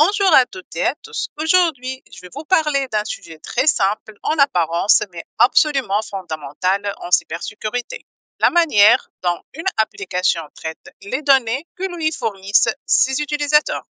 Bonjour à toutes et à tous. Aujourd'hui, je vais vous parler d'un sujet très simple en apparence, mais absolument fondamental en cybersécurité. La manière dont une application traite les données que lui fournissent ses utilisateurs.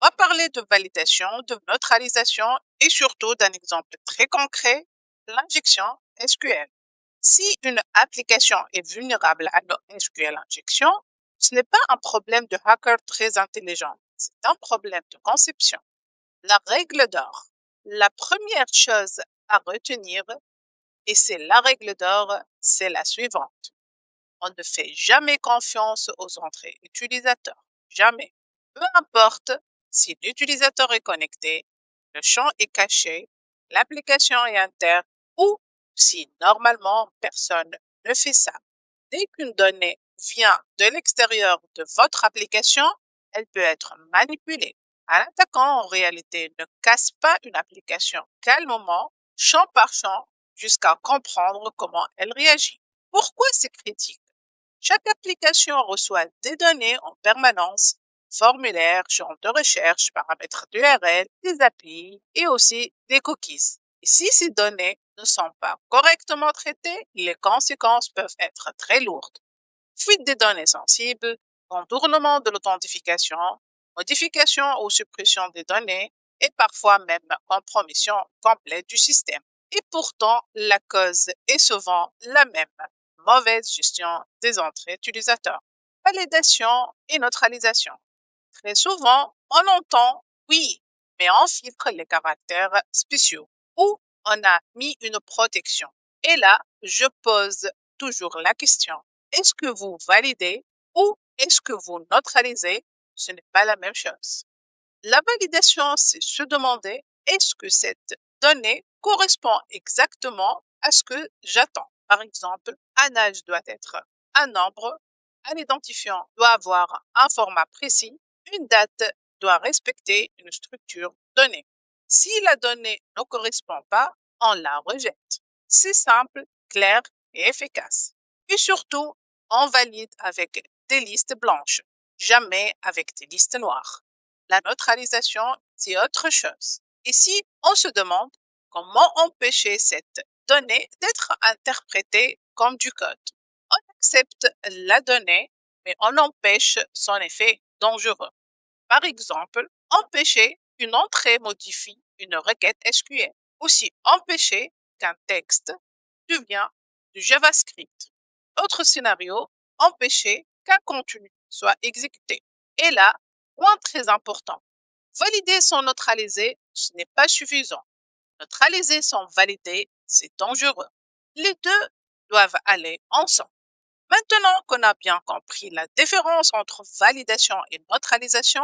On va parler de validation, de neutralisation et surtout d'un exemple très concret, l'injection SQL. Si une application est vulnérable à la SQL injection, ce n'est pas un problème de hacker très intelligent, c'est un problème de conception. La règle d'or. La première chose à retenir, et c'est la règle d'or, c'est la suivante. On ne fait jamais confiance aux entrées utilisateurs. Jamais. Peu importe si l'utilisateur est connecté, le champ est caché, l'application est interne ou si normalement personne ne fait ça. Dès qu'une donnée vient de l'extérieur de votre application, elle peut être manipulée. Un attaquant, en réalité, ne casse pas une application calmement, champ par champ, jusqu'à comprendre comment elle réagit. Pourquoi c'est critique? Chaque application reçoit des données en permanence, formulaires, champs de recherche, paramètres d'URL, des API et aussi des cookies. Et si ces données ne sont pas correctement traitées, les conséquences peuvent être très lourdes. Fuite des données sensibles, contournement de l'authentification, modification ou suppression des données et parfois même compromission complète du système. Et pourtant, la cause est souvent la même, mauvaise gestion des entrées utilisateurs. Validation et neutralisation. Très souvent, on entend oui, mais on filtre les caractères spéciaux ou on a mis une protection. Et là, je pose toujours la question, est-ce que vous validez ou est-ce que vous neutralisez? Ce n'est pas la même chose. La validation, c'est se demander, est-ce que cette donnée correspond exactement à ce que j'attends? Par exemple, un âge doit être un nombre, un identifiant doit avoir un format précis, une date doit respecter une structure donnée. Si la donnée ne correspond pas, on la rejette. C'est simple, clair et efficace. Et surtout, on valide avec des listes blanches, jamais avec des listes noires. La neutralisation, c'est autre chose. Ici, on se demande comment empêcher cette donnée d'être interprétée comme du code. On accepte la donnée, mais on empêche son effet dangereux. Par exemple, empêcher qu'une entrée modifie une requête SQL. Aussi, empêcher qu'un texte devienne du JavaScript. Autre scénario, empêcher qu'un contenu soit exécuté. Et là, point très important, valider sans neutraliser, ce n'est pas suffisant. Neutraliser sans valider, c'est dangereux. Les deux doivent aller ensemble. Maintenant qu'on a bien compris la différence entre validation et neutralisation,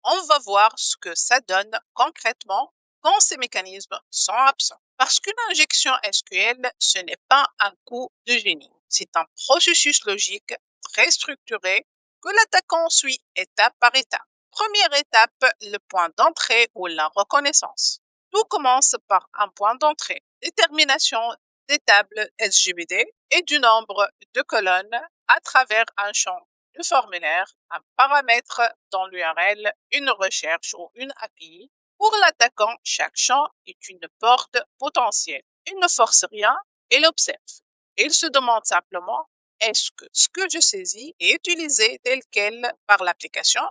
on va voir ce que ça donne concrètement quand ces mécanismes sont absents. Parce qu'une injection SQL, ce n'est pas un coup de génie. C'est un processus logique très structuré que l'attaquant suit étape par étape. Première étape, le point d'entrée ou la reconnaissance. Tout commence par un point d'entrée. Détermination des tables SGBD et du nombre de colonnes à travers un champ de formulaire, un paramètre dans l'URL, une recherche ou une API. Pour l'attaquant, chaque champ est une porte potentielle. Il ne force rien, il observe. Il se demande simplement, est-ce que ce que je saisis est utilisé tel quel par l'application?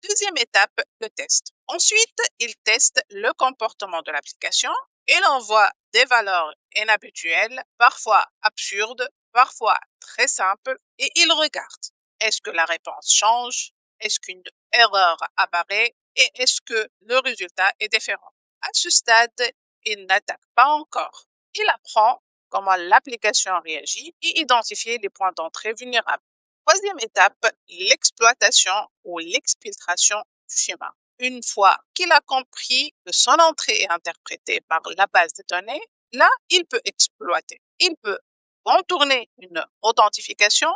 Deuxième étape, le test. Ensuite, il teste le comportement de l'application. Il envoie des valeurs inhabituelles, parfois absurdes, parfois très simples, et il regarde. Est-ce que la réponse change? Est-ce qu'une erreur apparaît? Et est-ce que le résultat est différent? À ce stade, il n'attaque pas encore. Il apprend comment l'application réagit et identifie les points d'entrée vulnérables. Troisième étape, l'exploitation ou l'exfiltration du schéma. Une fois qu'il a compris que son entrée est interprétée par la base de données, là, il peut exploiter. Il peut contourner une authentification,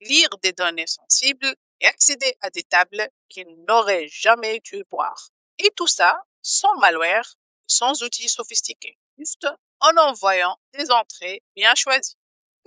lire des données sensibles et accéder à des tables qu'il n'aurait jamais dû voir. Et tout ça sans malware, sans outils sophistiqués, juste en envoyant des entrées bien choisies.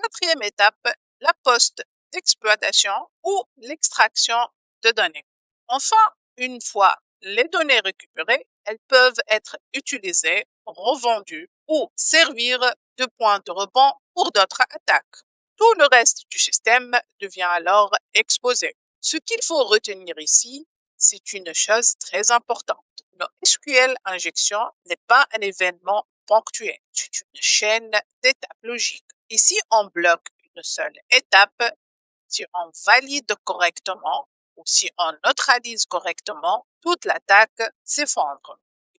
Quatrième étape, la post-exploitation ou l'extraction de données. Enfin, une fois Les données récupérées, elles peuvent être utilisées, revendues ou servir de point de rebond pour d'autres attaques. Tout le reste du système devient alors exposé. Ce qu'il faut retenir ici, c'est une chose très importante. Le SQL injection n'est pas un événement ponctuel, c'est une chaîne d'étapes logiques. Et si on bloque une seule étape, si on valide correctement ou si on neutralise correctement, toute l'attaque s'effondre.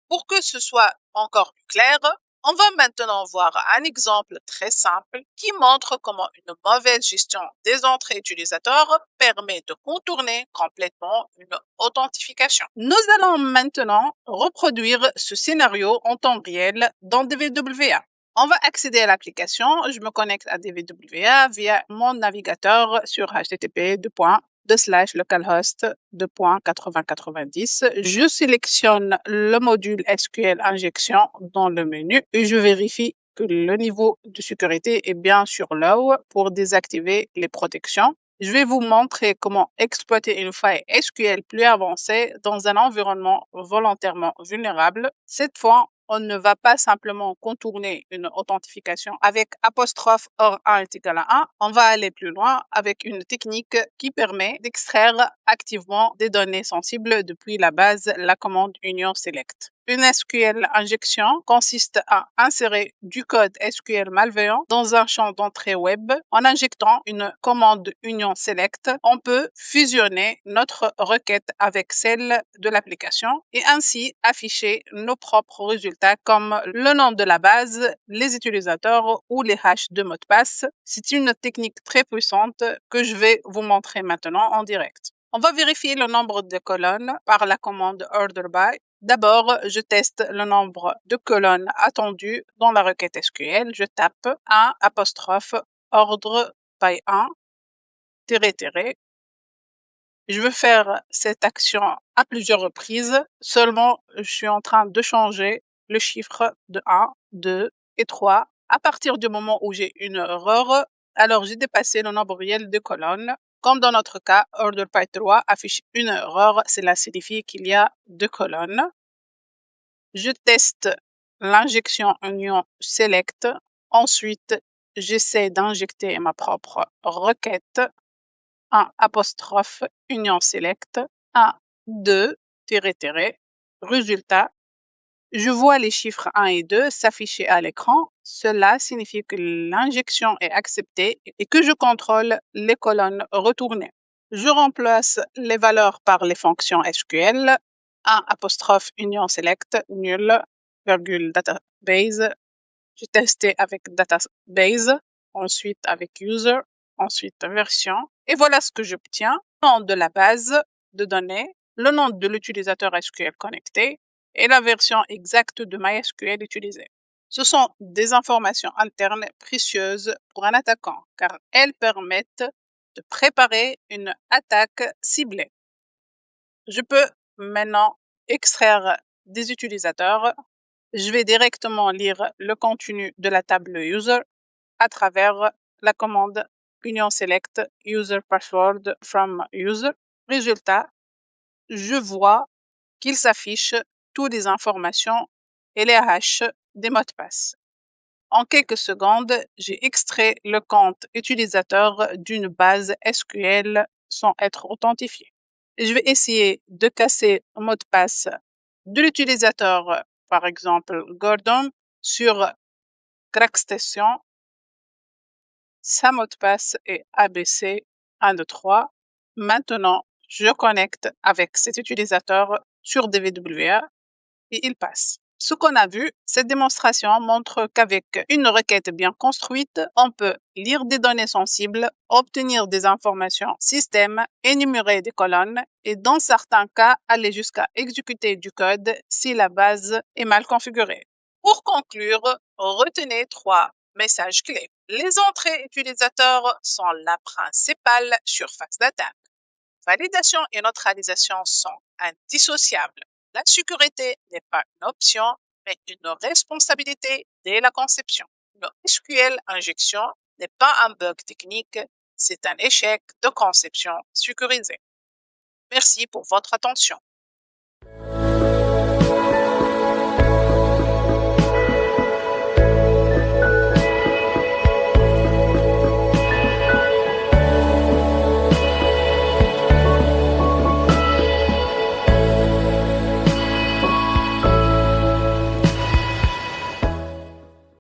Pour que ce soit encore plus clair, on va maintenant voir un exemple très simple qui montre comment une mauvaise gestion des entrées utilisateurs permet de contourner complètement une authentification. Nous allons maintenant reproduire ce scénario en temps réel dans DWA. On va accéder à l'application. Je me connecte à DWA via mon navigateur sur http://localhost 2.8090. Je sélectionne le module SQL injection dans le menu et je vérifie que le niveau de sécurité est bien sur low pour désactiver les protections. Je vais vous montrer comment exploiter une faille SQL plus avancée dans un environnement volontairement vulnérable. Cette fois, on ne va pas simplement contourner une authentification avec apostrophe or 1 est égal à 1. On va aller plus loin avec une technique qui permet d'extraire activement des données sensibles depuis la base, la commande union select. Une SQL injection consiste à insérer du code SQL malveillant dans un champ d'entrée web. En injectant une commande union select, on peut fusionner notre requête avec celle de l'application et ainsi afficher nos propres résultats comme le nom de la base, les utilisateurs ou les hashes de mot de passe. C'est une technique très puissante que je vais vous montrer maintenant en direct. On va vérifier le nombre de colonnes par la commande order by. D'abord, je teste le nombre de colonnes attendues dans la requête SQL. Je tape 1 apostrophe ordre by 1 tiré tiré. Je veux faire cette action à plusieurs reprises. Seulement, je suis en train de changer le chiffre de 1, 2 et 3. À partir du moment où j'ai une erreur, alors j'ai dépassé le nombre réel de colonnes. Comme dans notre cas, order by 3 affiche une erreur. Cela signifie qu'il y a 2 colonnes. Je teste l'injection union select. Ensuite, j'essaie d'injecter ma propre requête. 1 apostrophe union select 1, 2, tiré, tiré. Résultat, je vois les chiffres 1 et 2 s'afficher à l'écran. Cela signifie que l'injection est acceptée et que je contrôle les colonnes retournées. Je remplace les valeurs par les fonctions SQL. 1 apostrophe union select nul, virgule database. J'ai testé avec database, ensuite avec user, ensuite version. Et voilà ce que j'obtiens. Le nom de la base de données, le nom de l'utilisateur SQL connecté et la version exacte de MySQL utilisée. Ce sont des informations internes précieuses pour un attaquant car elles permettent de préparer une attaque ciblée. Je peux maintenant extraire des utilisateurs. Je vais directement lire le contenu de la table user à travers la commande union select user password from user. Résultat, je vois qu'il s'affiche toutes les informations et les hashes des mots de passe. En quelques secondes, j'ai extrait le compte utilisateur d'une base SQL sans être authentifié. Je vais essayer de casser le mot de passe de l'utilisateur, par exemple Gordon, sur Crackstation. Sa mot de passe est ABC 123. Maintenant, je connecte avec cet utilisateur sur DWA et il passe. Ce qu'on a vu, cette démonstration montre qu'avec une requête bien construite, on peut lire des données sensibles, obtenir des informations système, énumérer des colonnes et dans certains cas, aller jusqu'à exécuter du code si la base est mal configurée. Pour conclure, retenez 3 messages clés. Les entrées utilisateurs sont la principale surface d'attaque. Validation et neutralisation sont indissociables. La sécurité n'est pas une option, mais une responsabilité dès la conception. Le SQL injection n'est pas un bug technique, c'est un échec de conception sécurisée. Merci pour votre attention.